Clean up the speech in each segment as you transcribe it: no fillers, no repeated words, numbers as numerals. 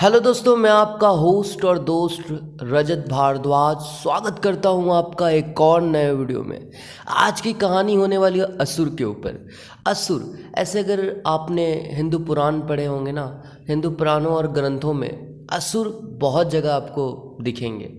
Hello दोस्तों, मैं आपका होस्ट और दोस्त रजत भारद्वाज स्वागत करता हूं आपका एक और नए वीडियो में। आज की कहानी होने वाली है असुर के ऊपर। असुर, ऐसे अगर आपने हिंदू पुराण पढ़े होंगे ना, हिंदू पुराणों और ग्रंथों में असुर बहुत जगह आपको दिखेंगे।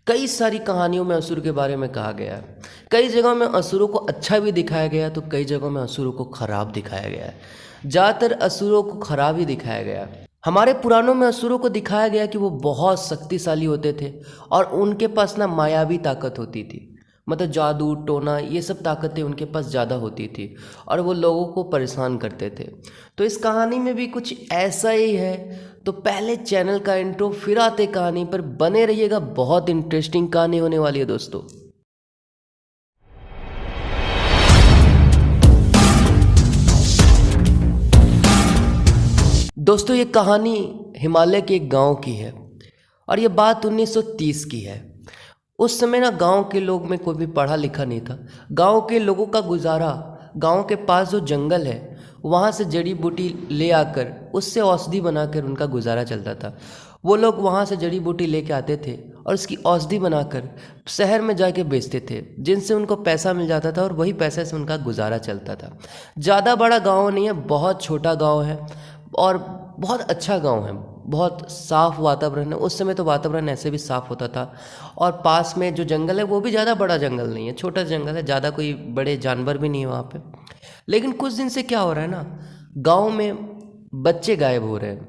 कई सारी कहानियों में असुर के बारे में कहा गया है। कई जगहों में असुरों को अच्छा भी दिखाया गया है तो कई जगहों में असुरों को खराब दिखाया गया है। ज़्यादातर असुरों को खराब ही दिखाया गया है। हमारे पुराणों में असुरों को दिखाया गया कि वो बहुत शक्तिशाली होते थे और उनके पास ना मायावी ताकत होती थी। मतलब जादू टोना ये सब ताकतें उनके पास ज़्यादा होती थी और वो लोगों को परेशान करते थे। तो इस कहानी में भी कुछ ऐसा ही है। तो पहले चैनल का इंट्रो, फिर आते कहानी पर। बने रहिएगा, बहुत इंटरेस्टिंग कहानी होने वाली है दोस्तों। दोस्तों, ये कहानी हिमालय के एक गांव की है और ये बात 1930 की है। उस समय ना गांव के लोग में कोई भी पढ़ा लिखा नहीं था। गांव के लोगों का गुजारा, गांव के पास जो जंगल है वहाँ से जड़ी बूटी ले आकर उससे औषधि बनाकर उनका गुजारा चलता था। वो लोग वहाँ से जड़ी बूटी लेके आते थे और उसकी औषधि बनाकर शहर में जाके बेचते थे, जिनसे उनको पैसा मिल जाता था और वही पैसे से उनका गुजारा चलता था। ज़्यादा बड़ा गांव नहीं है, बहुत छोटा गांव है और बहुत अच्छा गांव है। बहुत साफ़ वातावरण है। उस समय तो वातावरण ऐसे भी साफ़ होता था। और पास में जो जंगल है वो भी ज़्यादा बड़ा जंगल नहीं है, छोटा जंगल है। ज़्यादा कोई बड़े जानवर भी नहीं है वहाँ पे। लेकिन कुछ दिन से क्या हो रहा है ना, गांव में बच्चे गायब हो रहे हैं।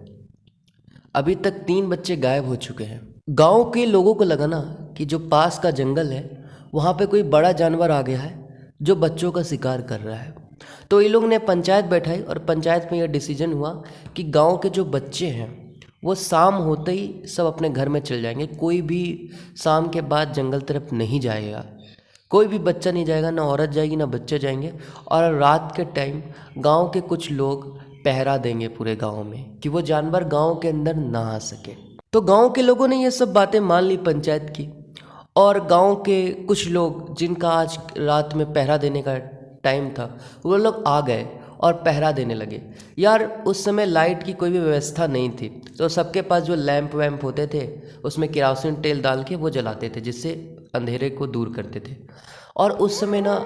अभी तक 3 बच्चे गायब हो चुके हैं। गांव के लोगों को लगा ना कि जो पास का जंगल है वहाँ पे कोई बड़ा जानवर आ गया है जो बच्चों का शिकार कर रहा है। तो ये लोग ने पंचायत बैठाई और पंचायत में यह डिसीजन हुआ कि गांव के जो बच्चे हैं वो शाम होते ही सब अपने घर में चल जाएंगे। कोई भी शाम के बाद जंगल तरफ नहीं जाएगा। कोई भी बच्चा नहीं जाएगा, ना औरत जाएगी ना बच्चे जाएंगे। और रात के टाइम गांव के कुछ लोग पहरा देंगे पूरे गांव में कि वो जानवर गांव के अंदर ना आ सके। तो गांव के लोगों ने ये सब बातें मान ली पंचायत की। और गांव के कुछ लोग जिनका आज रात में पहरा देने का टाइम था वो लोग आ गए और पहरा देने लगे। यार उस समय लाइट की कोई भी व्यवस्था नहीं थी, तो सबके पास जो लैंप वैम्प होते थे उसमें केरोसिन तेल डाल के वो जलाते थे, जिससे अंधेरे को दूर करते थे। और उस समय ना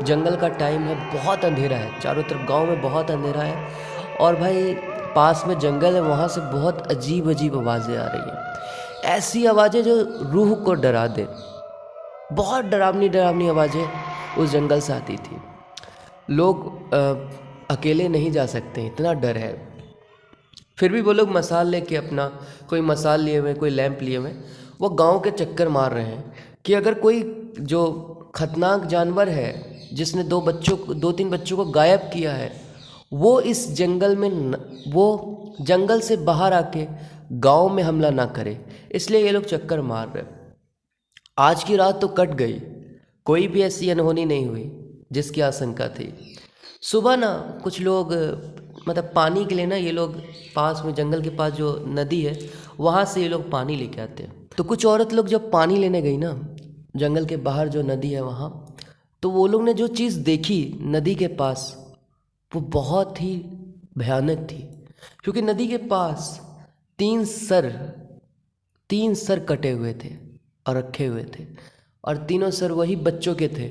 जंगल का टाइम है, बहुत अंधेरा है, चारों तरफ गांव में बहुत अंधेरा है। और भाई पास में जंगल है, वहाँ से बहुत अजीब अजीब आवाज़ें आ रही हैं। ऐसी आवाज़ें जो रूह को डरा दे। बहुत डरावनी डरावनी आवाज़ें उस जंगल से आती थी। लोग अकेले नहीं जा सकते, इतना डर है। फिर भी वो लोग मसाल लेके, अपना कोई मसाल लिए हुए, कोई लैंप लिए हुए, वो गांव के चक्कर मार रहे हैं कि अगर कोई जो खतरनाक जानवर है जिसने 2-3 बच्चों को गायब किया है वो इस जंगल में वो जंगल से बाहर आके गांव में हमला ना करे। इसलिए ये लोग चक्कर मार रहे। आज की रात तो कट गई, कोई भी ऐसी अनहोनी नहीं हुई जिसकी आशंका थी। सुबह ना कुछ लोग, मतलब पानी के लिए ना, ये लोग पास में जंगल के पास जो नदी है वहाँ से ये लोग पानी लेके आते हैं। तो कुछ औरत लोग जब पानी लेने गई ना, जंगल के बाहर जो नदी है वहाँ, तो वो लोग ने जो चीज़ देखी नदी के पास वो बहुत ही भयानक थी। क्योंकि नदी के पास 3 सर कटे हुए थे और रखे हुए थे, और तीनों सर वही बच्चों के थे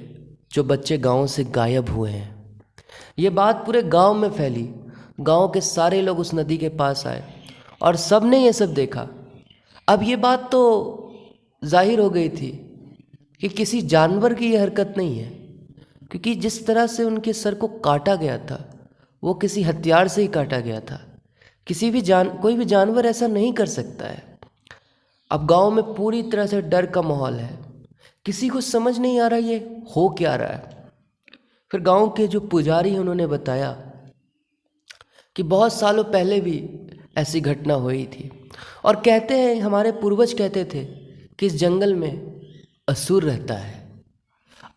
जो बच्चे गांव से गायब हुए हैं। ये बात पूरे गांव में फैली। गांव के सारे लोग उस नदी के पास आए और सब ने ये सब देखा। अब ये बात तो जाहिर हो गई थी कि किसी जानवर की ये हरकत नहीं है, क्योंकि जिस तरह से उनके सर को काटा गया था वो किसी हथियार से ही काटा गया था। कोई भी जानवर ऐसा नहीं कर सकता है। अब गांव में पूरी तरह से डर का माहौल है। किसी को समझ नहीं आ रहा ये हो क्या रहा है। फिर गांव के जो पुजारी हैं उन्होंने बताया कि बहुत सालों पहले भी ऐसी घटना हुई थी, और कहते हैं, हमारे पूर्वज कहते थे कि इस जंगल में असुर रहता है।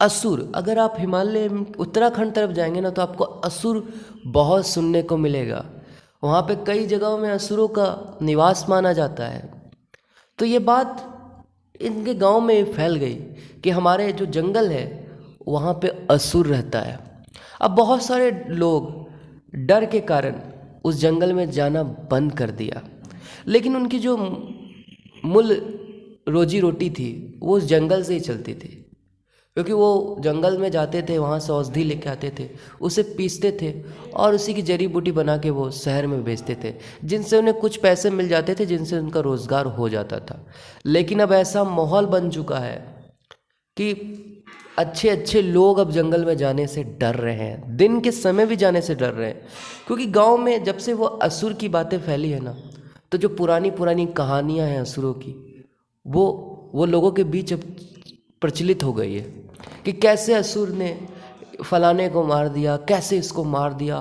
असुर, अगर आप हिमालय उत्तराखंड तरफ जाएंगे ना तो आपको असुर बहुत सुनने को मिलेगा। वहाँ पे कई जगहों में असुरों का निवास माना जाता है। तो ये बात इनके गांव में फैल गई कि हमारे जो जंगल है वहाँ पे असुर रहता है। अब बहुत सारे लोग डर के कारण उस जंगल में जाना बंद कर दिया। लेकिन उनकी जो मूल रोजी रोटी थी वो उस जंगल से ही चलती थी, क्योंकि वो जंगल में जाते थे, वहाँ से औषधि लेके आते थे, उसे पीसते थे और उसी की जड़ी बूटी बना के वो शहर में बेचते थे, जिनसे उन्हें कुछ पैसे मिल जाते थे, जिनसे उनका रोज़गार हो जाता था। लेकिन अब ऐसा माहौल बन चुका है कि अच्छे अच्छे लोग अब जंगल में जाने से डर रहे हैं, दिन के समय भी जाने से डर रहे हैं, क्योंकि गांव में जब से वो असुर की बातें फैली है ना, तो जो पुरानी पुरानी कहानियां हैं असुरों की, वो लोगों के बीच अब प्रचलित हो गई है कि कैसे असुर ने फलाने को मार दिया, कैसे इसको मार दिया,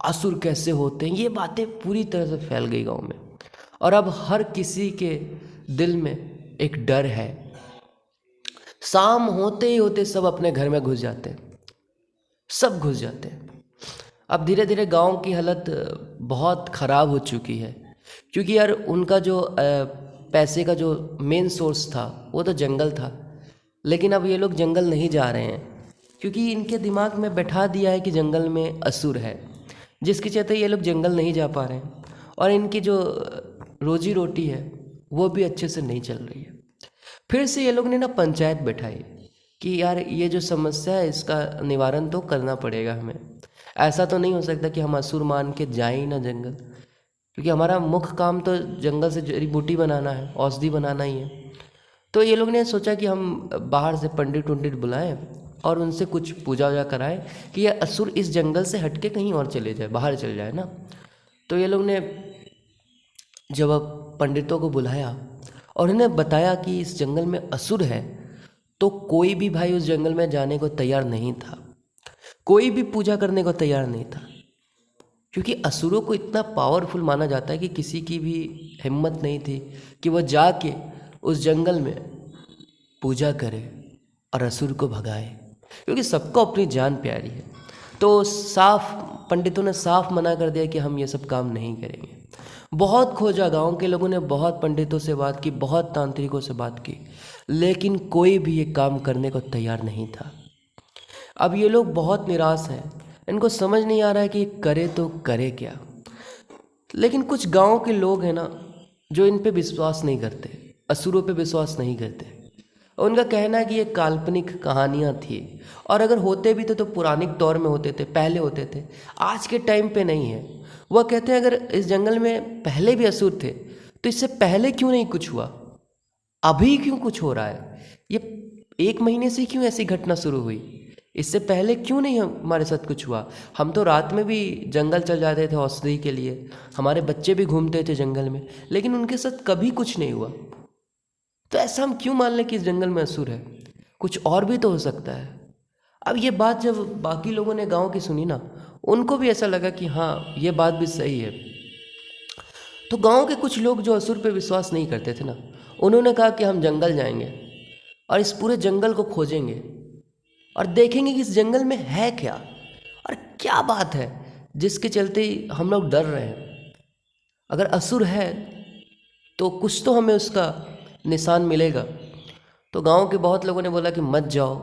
असुर कैसे होते हैं, ये बातें पूरी तरह से फैल गई गांव में। और अब हर किसी के दिल में एक डर है। शाम होते ही होते सब अपने घर में घुस जाते हैं, सब घुस जाते हैं। अब धीरे धीरे गांव की हालत बहुत ख़राब हो चुकी है, क्योंकि यार उनका जो पैसे का जो मेन सोर्स था वो तो जंगल था। लेकिन अब ये लोग जंगल नहीं जा रहे हैं, क्योंकि इनके दिमाग में बैठा दिया है कि जंगल में असुर है, जिसके चलते ये लोग जंगल नहीं जा पा रहे हैं, और इनकी जो रोजी रोटी है वो भी अच्छे से नहीं चल रही है। फिर से ये लोग ने ना पंचायत बैठाई कि यार ये जो समस्या है इसका निवारण तो करना पड़ेगा हमें। ऐसा तो नहीं हो सकता कि हम असुर मान के जाएं ही ना जंगल, क्योंकि हमारा मुख्य काम तो जंगल से जड़ी बूटी बनाना है, औषधि बनाना ही है। तो ये लोग ने सोचा कि हम बाहर से पंडित वंडित बुलाएं और उनसे कुछ पूजा वूजा कराएं कि ये असुर इस जंगल से हटके कहीं और चले जाए, बाहर चले जाए ना। तो ये लोग ने जब अब पंडितों को बुलाया और उन्हें बताया कि इस जंगल में असुर है, तो कोई भी भाई उस जंगल में जाने को तैयार नहीं था, कोई भी पूजा करने को तैयार नहीं था, क्योंकि असुरों को इतना पावरफुल माना जाता है कि किसी की भी हिम्मत नहीं थी कि वह जाके उस जंगल में पूजा करे और असुर को भगाए, क्योंकि सबको अपनी जान प्यारी है। तो साफ पंडितों ने साफ मना कर दिया कि हम ये सब काम नहीं करेंगे। बहुत खोजा, गांव के लोगों ने बहुत पंडितों से बात की, बहुत तांत्रिकों से बात की, लेकिन कोई भी ये काम करने को तैयार नहीं था। अब ये लोग बहुत निराश हैं, इनको समझ नहीं आ रहा है कि करे तो करे क्या। लेकिन कुछ गांव के लोग हैं ना जो इन पे विश्वास नहीं करते, असुरों पे विश्वास नहीं करते। उनका कहना है कि ये काल्पनिक कहानियाँ थी, और अगर होते भी थे तो पुरानिक दौर में होते थे, पहले होते थे, आज के टाइम पे नहीं है। वह कहते हैं अगर इस जंगल में पहले भी असुर थे तो इससे पहले क्यों नहीं कुछ हुआ, अभी क्यों कुछ हो रहा है, ये 1 महीने से क्यों ऐसी घटना शुरू हुई, इससे पहले क्यों नहीं हमारे साथ कुछ हुआ। हम तो रात में भी जंगल चल जाते थे औषधि के लिए, हमारे बच्चे भी घूमते थे जंगल में, लेकिन उनके साथ कभी कुछ नहीं हुआ। तो ऐसा हम क्यों मान लें कि इस जंगल में असुर है, कुछ और भी तो हो सकता है। अब ये बात जब बाकी लोगों ने गांव की सुनी ना, उनको भी ऐसा लगा कि हाँ ये बात भी सही है। तो गांव के कुछ लोग जो असुर पे विश्वास नहीं करते थे ना, उन्होंने कहा कि हम जंगल जाएंगे और इस पूरे जंगल को खोजेंगे और देखेंगे कि इस जंगल में है क्या और क्या बात है जिसके चलते हम लोग डर रहे हैं। अगर असुर है तो कुछ तो हमें उसका निशान मिलेगा। तो गांव के बहुत लोगों ने बोला कि मत जाओ,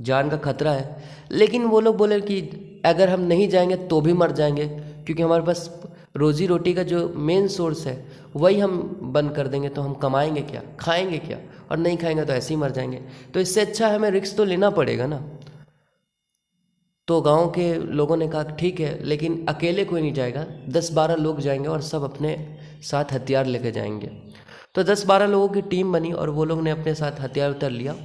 जान का खतरा है। लेकिन वो लोग बोले कि अगर हम नहीं जाएंगे तो भी मर जाएंगे, क्योंकि हमारे पास रोजी रोटी का जो मेन सोर्स है वही हम बंद कर देंगे, तो हम कमाएंगे क्या, खाएंगे क्या, और नहीं खाएंगे तो ऐसे ही मर जाएंगे। तो इससे अच्छा हमें रिस्क तो लेना पड़ेगा ना। तो गांव के लोगों ने कहा ठीक है, लेकिन अकेले कोई नहीं जाएगा, 10-12 लोग जाएंगे और सब अपने साथ हथियार लेके जाएंगे। तो 10-12 लोगों की टीम बनी और वो लोग ने अपने साथ हथियार उतर लिया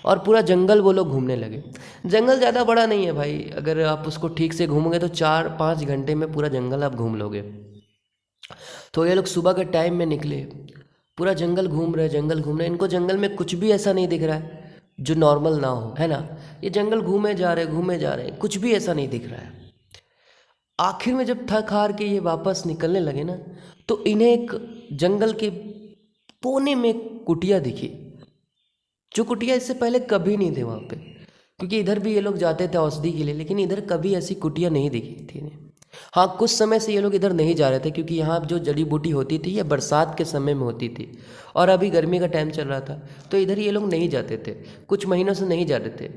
और पूरा जंगल वो लोग घूमने लगे। जंगल ज़्यादा बड़ा नहीं है भाई, अगर आप उसको ठीक से घूमोगे तो 4-5 घंटे में पूरा जंगल आप घूम लोगे। तो ये लोग सुबह के टाइम में निकले, पूरा जंगल घूम रहे, जंगल घूम रहे। इनको जंगल में कुछ भी ऐसा नहीं दिख रहा है जो नॉर्मल ना हो, है ना। ये जंगल घूमे जा रहे, कुछ भी ऐसा नहीं दिख रहा है। आखिर में जब थक हार के ये वापस निकलने लगे ना, तो इन्हें एक जंगल के कोने में एक कुटिया दिखी, जो कुटिया इससे पहले कभी नहीं थे वहाँ पे, क्योंकि इधर भी ये लोग जाते थे औषधि के लिए, लेकिन इधर कभी ऐसी कुटिया नहीं दिखी थी इन्हें। हाँ, कुछ समय से ये लोग इधर नहीं जा रहे थे, क्योंकि यहाँ जो जड़ी बूटी होती थी ये बरसात के समय में होती थी और अभी गर्मी का टाइम चल रहा था, तो इधर ये लोग नहीं जाते थे, कुछ महीनों से नहीं जा रहे थे।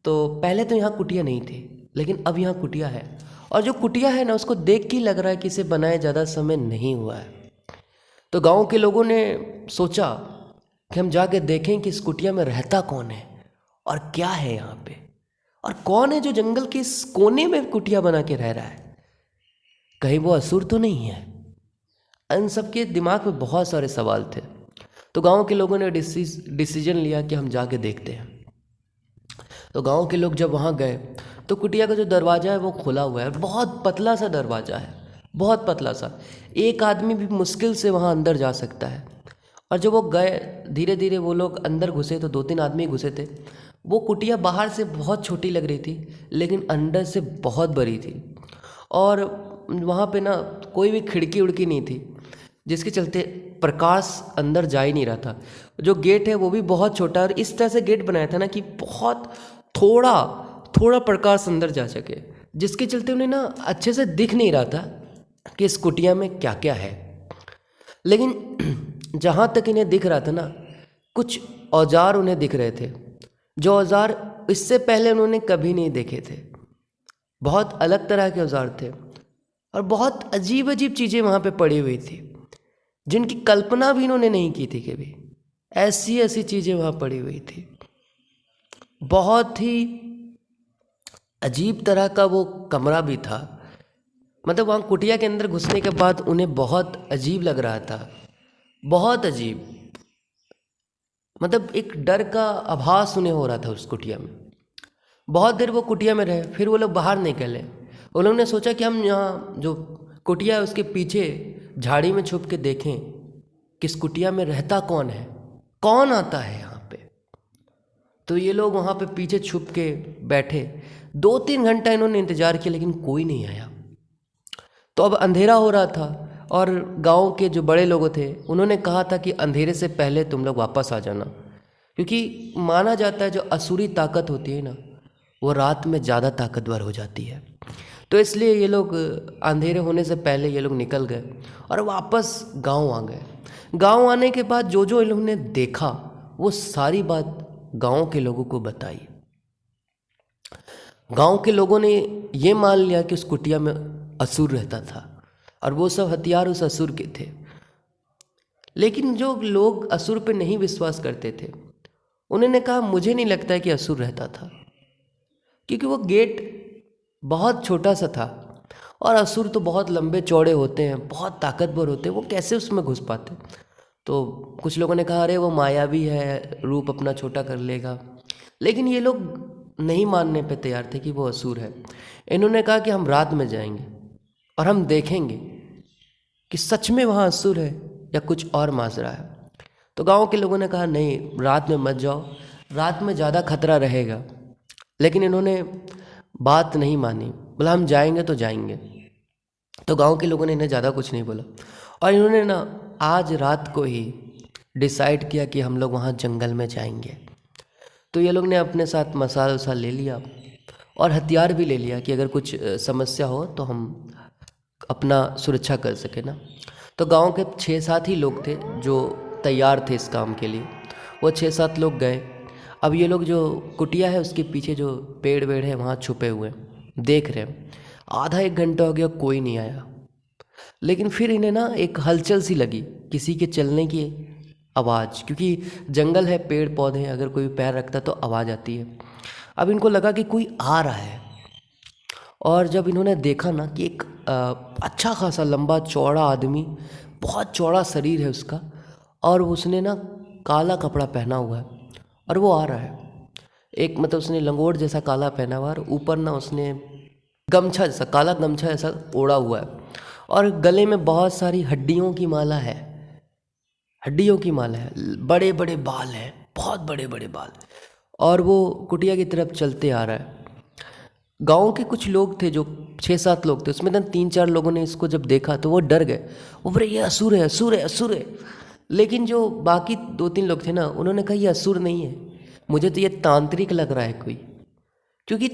तो पहले तो यहाँ कुटिया नहीं थी, लेकिन अब यहाँ कुटिया है। और जो कुटिया है ना, उसको देख के लग रहा है कि इसे बनाए ज़्यादा समय नहीं हुआ है। तो गांव के लोगों ने सोचा कि हम जाके देखें कि इस कुटिया में रहता कौन है और क्या है यहाँ पे, और कौन है जो जंगल के इस कोने में कुटिया बना के रह रहा है, कहीं वो असुर तो नहीं है। इन सबके दिमाग में बहुत सारे सवाल थे। तो गांव के लोगों ने डिसीजन लिया कि हम जाके देखते हैं। तो गांव के लोग जब वहाँ गए तो कुटिया का जो दरवाज़ा है वो खुला हुआ है, बहुत पतला सा दरवाज़ा है, बहुत पतला सा, एक आदमी भी मुश्किल से वहाँ अंदर जा सकता है। और जब वो गए, धीरे धीरे वो लोग अंदर घुसे तो 2-3 आदमी घुसे थे। वो कुटिया बाहर से बहुत छोटी लग रही थी लेकिन अंदर से बहुत बड़ी थी, और वहाँ पे ना कोई भी खिड़की उड़की नहीं थी, जिसके चलते प्रकाश अंदर जा ही नहीं रहा था। जो गेट है वो भी बहुत छोटा, और इस तरह से गेट बनाया था ना कि बहुत थोड़ा थोड़ा प्रकाश अंदर जा सके, जिसके चलते उन्हें ना अच्छे से दिख नहीं रहा था कि इस कुटिया में क्या क्या है। लेकिन जहाँ तक इन्हें दिख रहा था ना, कुछ औजार उन्हें दिख रहे थे, जो औजार इससे पहले उन्होंने कभी नहीं देखे थे। बहुत अलग तरह के औजार थे और बहुत अजीब अजीब चीज़ें वहाँ पे पड़ी हुई थी, जिनकी कल्पना भी इन्होंने नहीं की थी कभी। ऐसी ऐसी चीज़ें वहाँ पड़ी हुई थी। बहुत ही अजीब तरह का वो कमरा भी था। मतलब वहाँ कुटिया के अंदर घुसने के बाद उन्हें बहुत अजीब लग रहा था, बहुत अजीब। मतलब एक डर का आभास उन्हें हो रहा था उस कुटिया में। बहुत देर वो कुटिया में रहे, फिर वो लोग बाहर निकले। उन लोगों ने सोचा कि हम यहाँ जो कुटिया है उसके पीछे झाड़ी में छुप के देखें कि इस कुटिया में रहता कौन है, कौन आता है यहाँ पे। तो ये लोग वहाँ पे पीछे छुप के बैठे। 2-3 घंटा इन्होंने इंतज़ार किया लेकिन कोई नहीं आया। तो अब अंधेरा हो रहा था और गांव के जो बड़े लोग थे उन्होंने कहा था कि अंधेरे से पहले तुम लोग वापस आ जाना, क्योंकि माना जाता है जो असुरी ताकत होती है ना, वो रात में ज़्यादा ताकतवर हो जाती है। तो इसलिए ये लोग अंधेरे होने से पहले ये लोग निकल गए और वापस गांव आ गए। गांव आने के बाद जो जो इन्होंने देखा वो सारी बात गांव के लोगों को बताई। गांव के लोगों ने ये मान लिया कि उस कुटिया में असुर रहता था और वो सब हथियार उस असुर के थे। लेकिन जो लोग असुर पे नहीं विश्वास करते थे उन्होंने कहा मुझे नहीं लगता है कि असुर रहता था, क्योंकि वो गेट बहुत छोटा सा था और असुर तो बहुत लंबे चौड़े होते हैं, बहुत ताकतवर होते हैं, वो कैसे उसमें घुस पाते। तो कुछ लोगों ने कहा अरे वो मायावी है, रूप अपना छोटा कर लेगा। लेकिन ये लोग नहीं मानने पे तैयार थे कि वो असुर है। इन्होंने कहा कि हम रात में जाएंगे और हम देखेंगे कि सच में वहाँ असुर है या कुछ और माजरा है। तो गांव के लोगों ने कहा नहीं, रात में मत जाओ, रात में ज़्यादा खतरा रहेगा। लेकिन इन्होंने बात नहीं मानी, बोला हम जाएंगे तो जाएंगे। तो गांव के लोगों ने इन्हें ज़्यादा कुछ नहीं बोला और इन्होंने ना आज रात को ही डिसाइड किया कि हम लोग वहाँ जंगल में जाएंगे। तो ये लोग ने अपने साथ मसाला वसाल ले लिया और हथियार भी ले लिया कि अगर कुछ समस्या हो तो हम अपना सुरक्षा कर सके ना। तो गांव के 6-7 ही लोग थे जो तैयार थे इस काम के लिए। वो 6-7 लोग गए। अब ये लोग जो कुटिया है उसके पीछे जो पेड़ वेड़ है वहाँ छुपे हुए देख रहे हैं। आधा 1 घंटा हो गया, कोई नहीं आया। लेकिन फिर इन्हें ना एक हलचल सी लगी, किसी के चलने की आवाज़, क्योंकि जंगल है, पेड़ पौधे हैं, अगर कोई पैर रखता तो आवाज़ आती है। अब इनको लगा कि कोई आ रहा है और जब इन्होंने देखा ना कि एक अच्छा खासा लंबा चौड़ा आदमी, बहुत चौड़ा शरीर है उसका, और उसने ना काला कपड़ा पहना हुआ है और वो आ रहा है। एक मतलब उसने लंगोट जैसा काला पहना हुआ है, ऊपर ना उसने गमछा जैसा, काला गमछा ऐसा ओढ़ा हुआ है और गले में बहुत सारी हड्डियों की माला है, हड्डियों की माला है, बड़े बड़े बाल हैं, बहुत बड़े बड़े बाल, और वो कुटिया की तरफ चलते आ रहा है। गांव के कुछ लोग थे जो 6-7 लोग थे, उसमें ना 3-4 लोगों ने इसको जब देखा तो वो डर गए, वो बोले ये असुर है, असुर है, असुर है। लेकिन जो बाकी 2-3 लोग थे ना उन्होंने कहा ये असुर नहीं है, मुझे तो ये तांत्रिक लग रहा है कोई, क्योंकि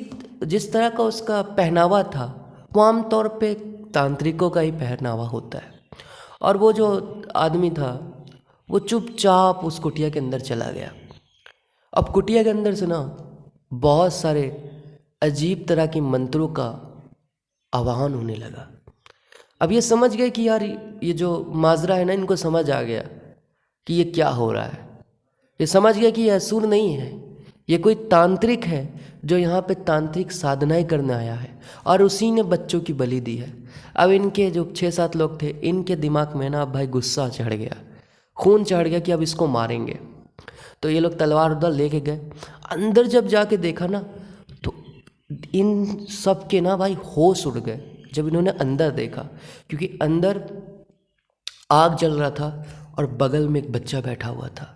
जिस तरह का उसका पहनावा था वो आमतौर पे तांत्रिकों का ही पहनावा होता है। और वो जो आदमी था वो चुपचाप उस कुटिया के अंदर चला गया। अब कुटिया के अंदर से ना बहुत सारे अजीब तरह के मंत्रों का आवाहन होने लगा। अब ये समझ गए कि यार ये जो माजरा है ना, इनको समझ आ गया कि ये क्या हो रहा है। ये समझ गया कि ये असुर नहीं है, ये कोई तांत्रिक है जो यहाँ पे तांत्रिक साधनाएं करने आया है और उसी ने बच्चों की बलि दी है। अब इनके जो 6-7 लोग थे, इनके दिमाग में ना अब भाई गुस्सा चढ़ गया, खून चढ़ गया कि अब इसको मारेंगे। तो ये लोग तलवार उधर लेके गए। अंदर जब जाके देखा ना, तो इन सब के ना भाई होश उड़ गए जब इन्होंने अंदर देखा, क्योंकि अंदर आग जल रहा था और बगल में एक बच्चा बैठा हुआ था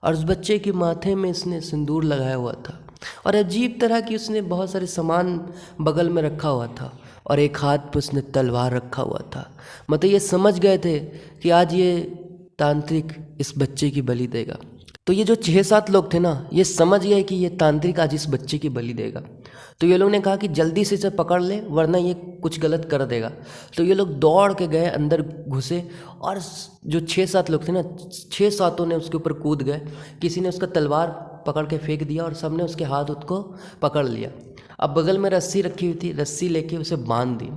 और उस बच्चे के माथे में इसने सिंदूर लगाया हुआ था और अजीब तरह की उसने बहुत सारे सामान बगल में रखा हुआ था और एक हाथ पर उसने तलवार रखा हुआ था। मतलब ये समझ गए थे कि आज ये तांत्रिक इस बच्चे की बलि देगा। तो ये जो 6-7 लोग थे ना, ये समझ गए कि ये तांत्रिक आज इस बच्चे की बलि देगा। तो ये लोग ने कहा कि जल्दी से इसे पकड़ ले वरना ये कुछ गलत कर देगा। तो ये लोग दौड़ के गए, अंदर घुसे और जो 6-7 लोग थे ना, 6-7 ने उसके ऊपर कूद गए। किसी ने उसका तलवार पकड़ के फेंक दिया और सबने उसके हाथ उसको पकड़ लिया। अब बगल में रस्सी रखी हुई थी, रस्सी लेके उसे बांध दी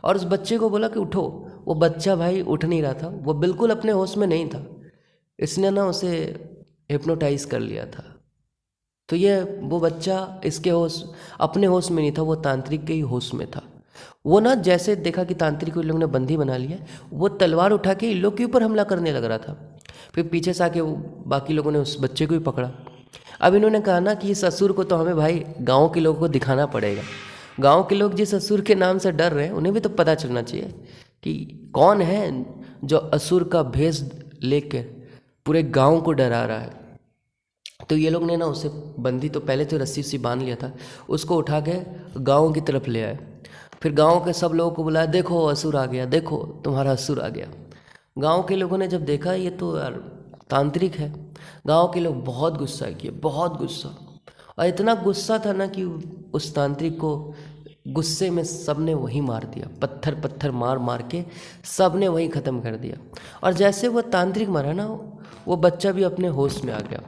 और उस बच्चे को बोला कि उठो। वो बच्चा भाई उठ नहीं रहा था, वो बिल्कुल अपने होश में नहीं था। इसने ना उसे हिप्नोटाइज कर लिया था। तो ये वो बच्चा इसके अपने होश में नहीं था, वो तांत्रिक के ही होश में था। वो ना जैसे देखा कि तांत्रिक को इन लोगों ने बंदी बना लिया, वो तलवार उठा के इन लोग के ऊपर हमला करने लग रहा था। फिर पीछे से आके वो बाकी लोगों ने उस बच्चे को भी पकड़ा। अब इन्होंने कहा ना कि इस असुर को तो हमें भाई गाँव के लोगों को दिखाना पड़ेगा। गाँव के लोग जिस असुर के नाम से डर रहे हैं, उन्हें भी तो पता चलना चाहिए कि कौन है जो असुर का भेष लेकर पूरे गाँव को डरा रहा है। तो ये लोग ने ना उसे बंदी तो पहले तो रस्सी से बांध लिया था, उसको उठा के गांव की तरफ ले आए। फिर गांव के सब लोगों को बुलाया, देखो असुर आ गया, देखो तुम्हारा असुर आ गया। गांव के लोगों ने जब देखा ये तो यार तांत्रिक है, गांव के लोग बहुत गुस्सा किए, बहुत गुस्सा। और इतना गुस्सा था ना कि उस तांत्रिक को गुस्से में सब ने वही मार दिया, पत्थर पत्थर मार मार के सब ने वही ख़त्म कर दिया। और जैसे वो तांत्रिक मरा ना, वो बच्चा भी अपने होश में आ गया।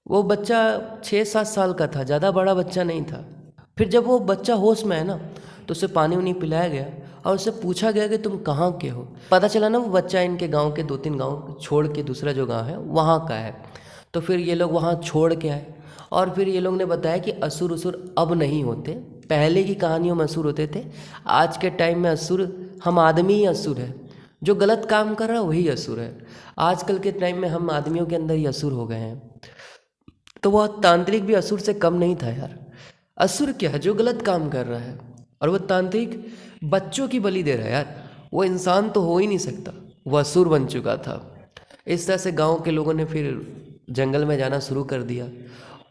वो बच्चा 6-7 साल का था, ज़्यादा बड़ा बच्चा नहीं था। फिर जब वो बच्चा होश में है ना, तो उसे पानी उनी पिलाया गया और उससे पूछा गया कि तुम कहाँ के हो। पता चला ना वो बच्चा इनके गांव के 2-3 गांव छोड़ के दूसरा जो गांव है वहाँ का है। तो फिर ये लोग वहाँ छोड़ के आए और फिर ये लोग ने बताया कि असुर उसुर अब नहीं होते, पहले की कहानियों में असुर होते थे। आज के टाइम में असुर हम आदमी ही असुर है, जो गलत काम कर रहा है वही असुर है। आजकल के टाइम में हम आदमियों के अंदर ही असुर हो गए हैं। तो वह तांत्रिक भी असुर से कम नहीं था यार। असुर क्या है, जो गलत काम कर रहा है, और वह तांत्रिक बच्चों की बलि दे रहा है यार। वो इंसान तो हो ही नहीं सकता, वह असुर बन चुका था। इस तरह से गांव के लोगों ने फिर जंगल में जाना शुरू कर दिया,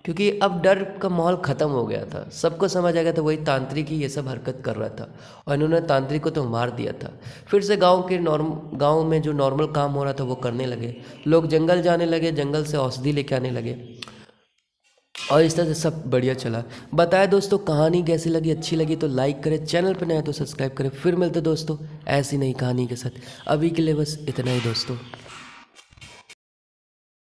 क्योंकि अब डर का माहौल ख़त्म हो गया था। सबको समझ आ गया था वही तांत्रिक ही ये सब हरकत कर रहा था और इन्होंने तांत्रिक को तो मार दिया था। फिर से गांव में जो नॉर्मल काम हो रहा था वो करने लगे। लोग जंगल जाने लगे, जंगल से औषधि लेके आने लगे और इस तरह से सब बढ़िया चला। बताए दोस्तों कहानी कैसी लगी, अच्छी लगी तो लाइक करें, चैनल पर नए तो सब्सक्राइब करें। फिर मिलते दोस्तों ऐसी नई कहानी के साथ। अभी के लिए बस इतना ही दोस्तों।